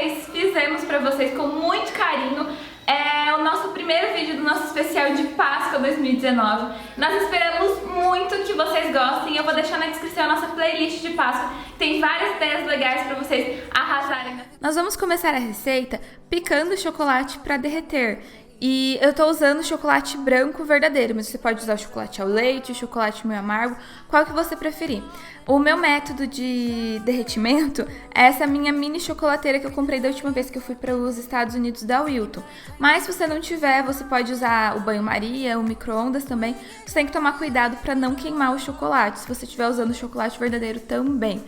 fizemos pra vocês com muito carinho. É o nosso primeiro vídeo do nosso especial de Páscoa 2019. Nós esperamos muito que vocês gostem. Eu vou deixar na descrição a nossa playlist de Páscoa. Tem várias ideias legais pra vocês arrasarem. Nós vamos começar a receita picando o chocolate pra derreter. E eu tô usando chocolate branco verdadeiro, mas você pode usar o chocolate ao leite, o chocolate meio amargo, qual que você preferir. O meu método de derretimento é essa minha mini chocolateira que eu comprei da última vez que eu fui para os Estados Unidos, da Wilton. Mas se você não tiver, você pode usar o banho-maria, o micro-ondas também. Você tem que tomar cuidado para não queimar o chocolate, se você estiver usando o chocolate verdadeiro também.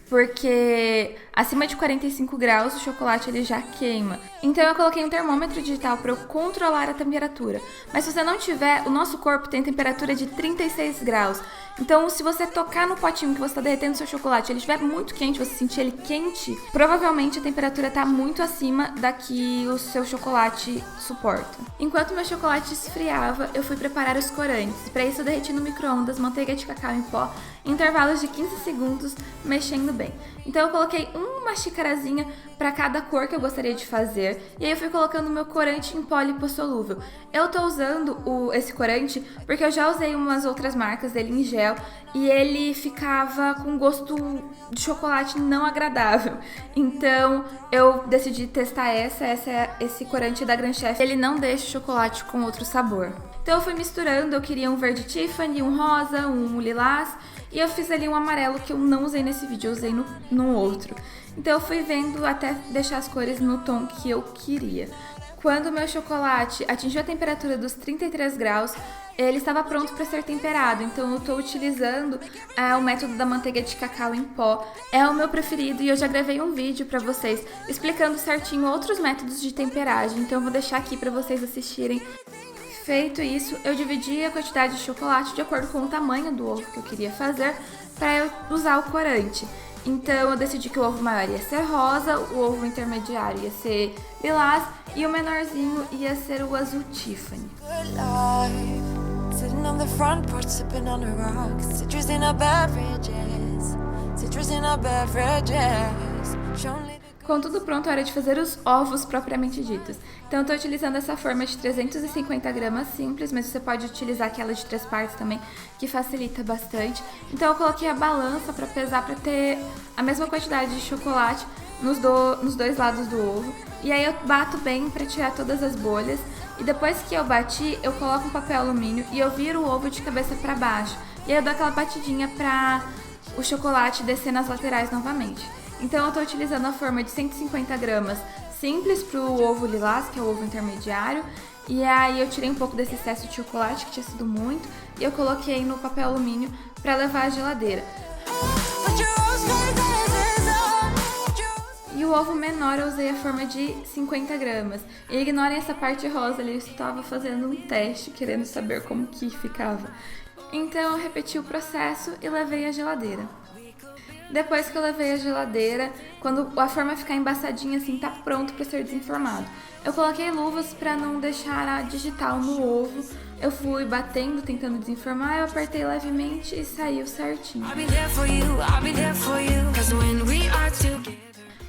Porque acima de 45 graus o chocolate ele já queima. Então eu coloquei um termômetro digital para eu controlar a temperatura. Mas se você não tiver, o nosso corpo tem temperatura de 36 graus. Então se você tocar no potinho que você está derretendo o seu chocolate, ele estiver muito quente, você sentir ele quente, provavelmente a temperatura está muito acima da que o seu chocolate suporta. Enquanto meu chocolate esfriava, eu fui preparar os corantes. Para isso eu derreti no micro-ondas manteiga de cacau em pó, em intervalos de 15 segundos, mexendo bem. Então eu coloquei uma xicarazinha para cada cor que eu gostaria de fazer, e aí eu fui colocando o meu corante em pó lipossolúvel. Eu tô usando esse corante porque eu já usei umas outras marcas dele em gel, e ele ficava com gosto de chocolate não agradável. Então eu decidi testar esse corante da Grand Chef. Ele não deixa o chocolate com outro sabor. Então eu fui misturando, eu queria um verde Tiffany, um rosa, um lilás, e eu fiz ali um amarelo que eu não usei nesse vídeo, eu usei no outro. Então eu fui vendo até deixar as cores no tom que eu queria. Quando o meu chocolate atingiu a temperatura dos 33 graus, ele estava pronto para ser temperado. Então eu estou utilizando o método da manteiga de cacau em pó. É o meu preferido e eu já gravei um vídeo para vocês explicando certinho outros métodos de temperagem. Então eu vou deixar aqui para vocês assistirem. Feito isso, eu dividi a quantidade de chocolate de acordo com o tamanho do ovo que eu queria fazer para eu usar o corante. Então eu decidi que o ovo maior ia ser rosa, o ovo intermediário ia ser lilás e o menorzinho ia ser o azul Tiffany. Com tudo pronto, é hora de fazer os ovos propriamente ditos. Então eu estou utilizando essa forma de 350 gramas simples, mas você pode utilizar aquela de 3 partes também, que facilita bastante. Então eu coloquei a balança para pesar, para ter a mesma quantidade de chocolate nos dois lados do ovo. E aí eu bato bem para tirar todas as bolhas. E depois que eu bati, eu coloco um papel alumínio e eu viro o ovo de cabeça para baixo. E aí eu dou aquela batidinha para o chocolate descer nas laterais novamente. Então eu estou utilizando a forma de 150 gramas simples para o ovo lilás, que é o ovo intermediário. E aí eu tirei um pouco desse excesso de chocolate, que tinha sido muito, e eu coloquei no papel alumínio para levar à geladeira. E o ovo menor eu usei a forma de 50 gramas. E ignorem essa parte rosa ali, eu estava fazendo um teste, querendo saber como que ficava. Então eu repeti o processo e levei à geladeira. Depois que eu levei à geladeira, quando a forma ficar embaçadinha assim, tá pronto para ser desenformado. Eu coloquei luvas para não deixar a digital no ovo. Eu fui batendo, tentando desenformar, eu apertei levemente e saiu certinho.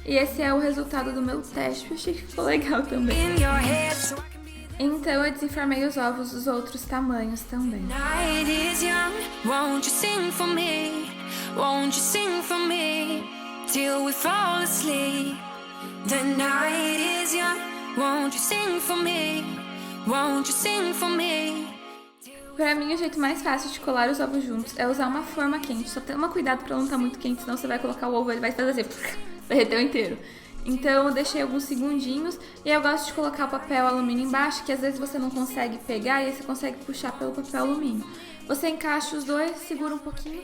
E esse é o resultado do meu teste, eu achei que ficou legal também. Então eu desenformei os ovos dos outros tamanhos também. Won't you sing for me till we fall asleep? The night is young. Won't you sing for me? Won't you sing for me? Pra mim, o jeito mais fácil de colar os ovos juntos é usar uma forma quente. Só toma cuidado pra não estar muito quente, senão você vai colocar o ovo e ele vai fazer assim, derreteu inteiro. Então eu deixei alguns segundinhos e eu gosto de colocar o papel alumínio embaixo, que às vezes você não consegue pegar e aí você consegue puxar pelo papel alumínio. Você encaixa os dois, segura um pouquinho.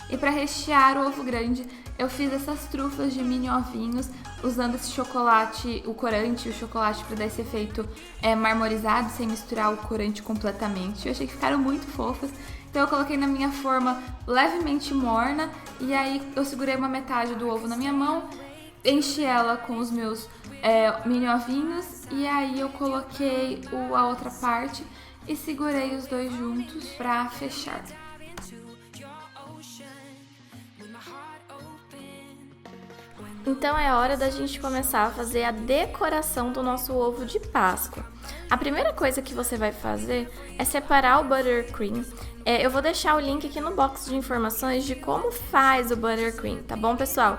E para rechear o ovo grande, eu fiz essas trufas de mini ovinhos, usando esse chocolate, o corante e o chocolate para dar esse efeito marmorizado, sem misturar o corante completamente. Eu achei que ficaram muito fofas, então eu coloquei na minha forma levemente morna, e aí eu segurei uma metade do ovo na minha mão, enchi ela com os meus mini ovinhos, e aí eu coloquei a outra parte e segurei os dois juntos para fechar. Então é hora da gente começar a fazer a decoração do nosso ovo de Páscoa. A primeira coisa que você vai fazer é separar o buttercream. Eu vou deixar o link aqui no box de informações de como faz o buttercream, tá bom, pessoal?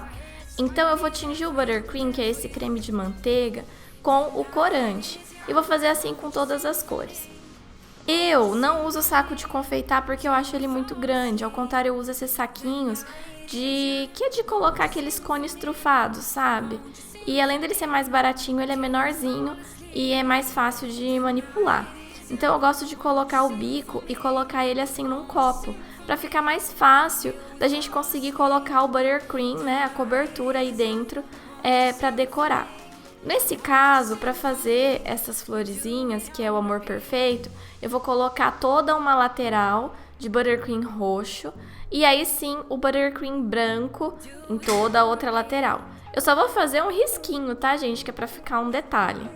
Então eu vou tingir o buttercream, que é esse creme de manteiga, com o corante. E vou fazer assim com todas as cores. Eu não uso saco de confeitar porque eu acho ele muito grande. Ao contrário, eu uso esses saquinhos que é de colocar aqueles cones trufados, sabe? E além dele ser mais baratinho, ele é menorzinho e é mais fácil de manipular. Então eu gosto de colocar o bico e colocar ele assim num copo, para ficar mais fácil da gente conseguir colocar o buttercream, né, a cobertura aí dentro, para decorar. Nesse caso, para fazer essas florezinhas, que é o amor perfeito, eu vou colocar toda uma lateral de buttercream roxo e aí sim o buttercream branco em toda a outra lateral. Eu só vou fazer um risquinho, tá, gente, que é para ficar um detalhe.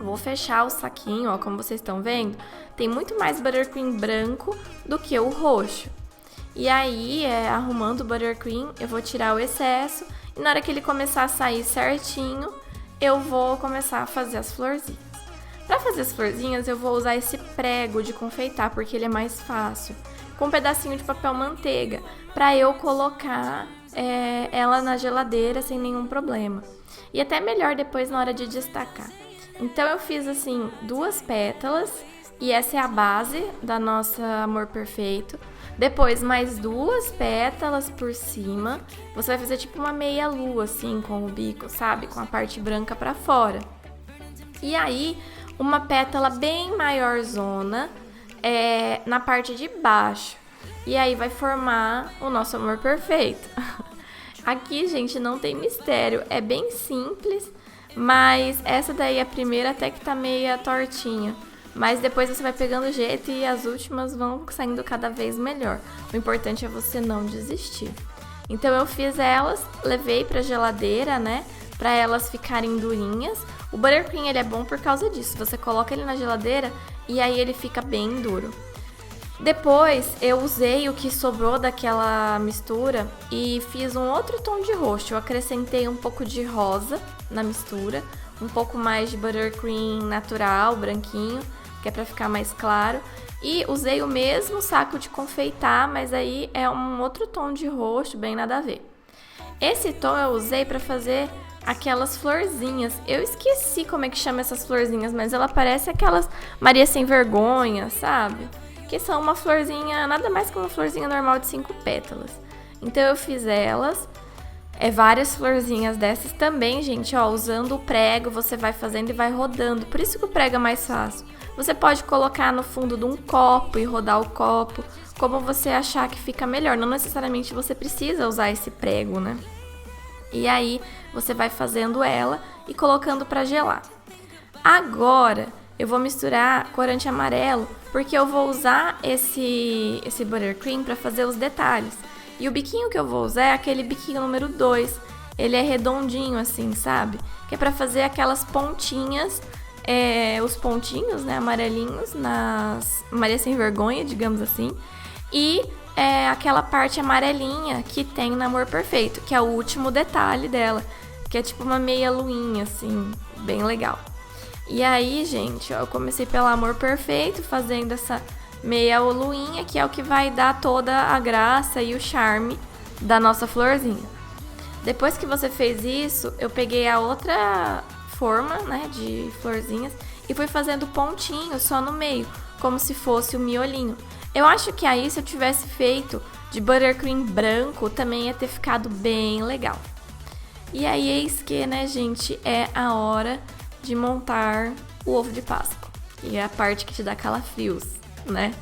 Vou fechar o saquinho, ó, como vocês estão vendo, tem muito mais buttercream branco do que o roxo. E aí, arrumando o buttercream, eu vou tirar o excesso e na hora que ele começar a sair certinho, eu vou começar a fazer as florzinhas. Para fazer as florzinhas, eu vou usar esse prego de confeitar, porque ele é mais fácil, com um pedacinho de papel manteiga, para eu colocar ela na geladeira sem nenhum problema. E até melhor depois na hora de destacar. Então eu fiz assim 2 pétalas e essa é a base da nossa amor perfeito. Depois mais 2 pétalas por cima. Você vai fazer tipo uma meia lua assim com o bico, sabe? Com a parte branca pra fora. E aí uma pétala bem maiorzona na parte de baixo. E aí vai formar o nosso amor perfeito. Aqui, gente, não tem mistério. É bem simples, mas essa daí, a primeira, até que tá meia tortinha. Mas depois você vai pegando o jeito e as últimas vão saindo cada vez melhor. O importante é você não desistir. Então eu fiz elas, levei pra geladeira, né? Pra elas ficarem durinhas. O buttercream, ele é bom por causa disso. Você coloca ele na geladeira e aí ele fica bem duro. Depois eu usei o que sobrou daquela mistura e fiz um outro tom de roxo. Eu acrescentei um pouco de rosa na mistura, um pouco mais de buttercream natural, branquinho, que é pra ficar mais claro. E usei o mesmo saco de confeitar, mas aí é um outro tom de roxo, bem nada a ver. Esse tom eu usei pra fazer aquelas florzinhas. Eu esqueci como é que chama essas florzinhas, mas ela parece aquelas Maria Sem Vergonha, sabe? Que são uma florzinha, nada mais que uma florzinha normal de 5 pétalas. Então eu fiz elas, várias florzinhas dessas também, gente, ó, usando o prego, você vai fazendo e vai rodando. Por isso que o prego é mais fácil. Você pode colocar no fundo de um copo e rodar o copo, como você achar que fica melhor. Não necessariamente você precisa usar esse prego, né? E aí você vai fazendo ela e colocando para gelar. Agora eu vou misturar corante amarelo, porque eu vou usar esse buttercream para fazer os detalhes. E o biquinho que eu vou usar é aquele biquinho número 2. Ele é redondinho assim, sabe? Que é para fazer aquelas pontinhas, os pontinhos, né, amarelinhos nas Maria Sem Vergonha, digamos assim. E aquela parte amarelinha que tem no Amor Perfeito, que é o último detalhe dela, que é tipo uma meia luinha, assim, bem legal. E aí, gente, ó, eu comecei pelo Amor Perfeito, fazendo essa meia luinha, que é o que vai dar toda a graça e o charme da nossa florzinha. Depois que você fez isso, eu peguei a outra forma, né, de florzinhas e fui fazendo pontinhos só no meio, como se fosse o miolinho. Eu acho que aí, se eu tivesse feito de buttercream branco, também ia ter ficado bem legal. E aí, eis que, né, gente, é a hora de montar o ovo de Páscoa. E é a parte que te dá calafrios, né?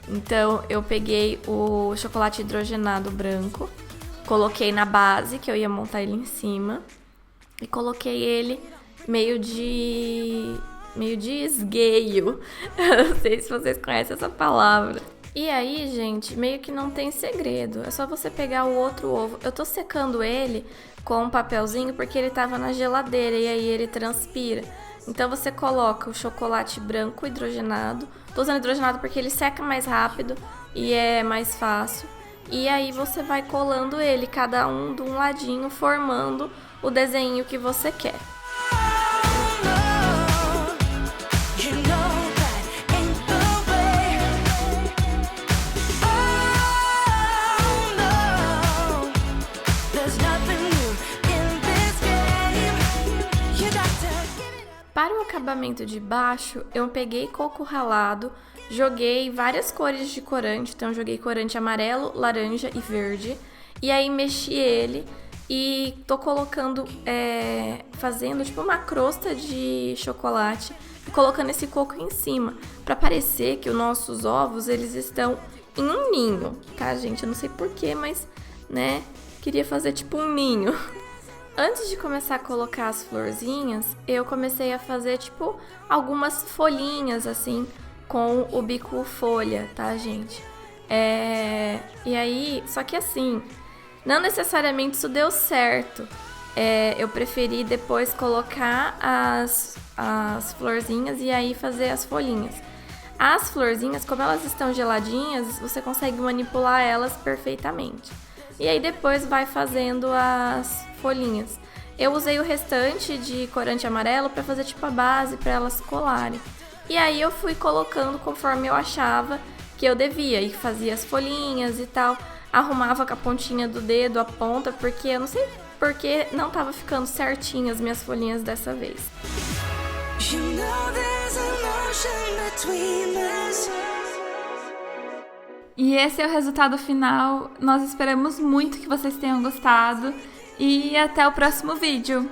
Então, eu peguei o chocolate hidrogenado branco, coloquei na base, que eu ia montar ele em cima, e coloquei ele meio de esgueio. Eu não sei se vocês conhecem essa palavra. E aí, gente, meio que não tem segredo. É só você pegar o outro ovo. Eu tô secando ele com um papelzinho porque ele tava na geladeira e aí ele transpira. Então você coloca o chocolate branco hidrogenado. Tô usando hidrogenado porque ele seca mais rápido e é mais fácil. E aí você vai colando ele, cada um de um ladinho, formando o desenho que você quer. Para o acabamento de baixo, eu peguei coco ralado, joguei várias cores de corante, então joguei corante amarelo, laranja e verde, e aí mexi ele e tô colocando, fazendo tipo uma crosta de chocolate e colocando esse coco em cima, para parecer que os nossos ovos, eles estão em um ninho, tá, gente? Eu não sei porquê, mas, né, queria fazer tipo um ninho. Antes de começar a colocar as florzinhas, eu comecei a fazer, tipo, algumas folhinhas, assim, com o bico folha, tá, gente? E aí, só que assim, não necessariamente isso deu certo. Eu preferi depois colocar as florzinhas e aí fazer as folhinhas. As florzinhas, como elas estão geladinhas, você consegue manipular elas perfeitamente. E aí depois vai fazendo as folhinhas. Eu usei o restante de corante amarelo para fazer tipo a base para elas colarem. E aí eu fui colocando conforme eu achava que eu devia. E fazia as folhinhas e tal. Arrumava com a pontinha do dedo, a ponta, porque eu não sei porque não tava ficando certinho as minhas folhinhas dessa vez. E esse é o resultado final. Nós esperamos muito que vocês tenham gostado. E até o próximo vídeo.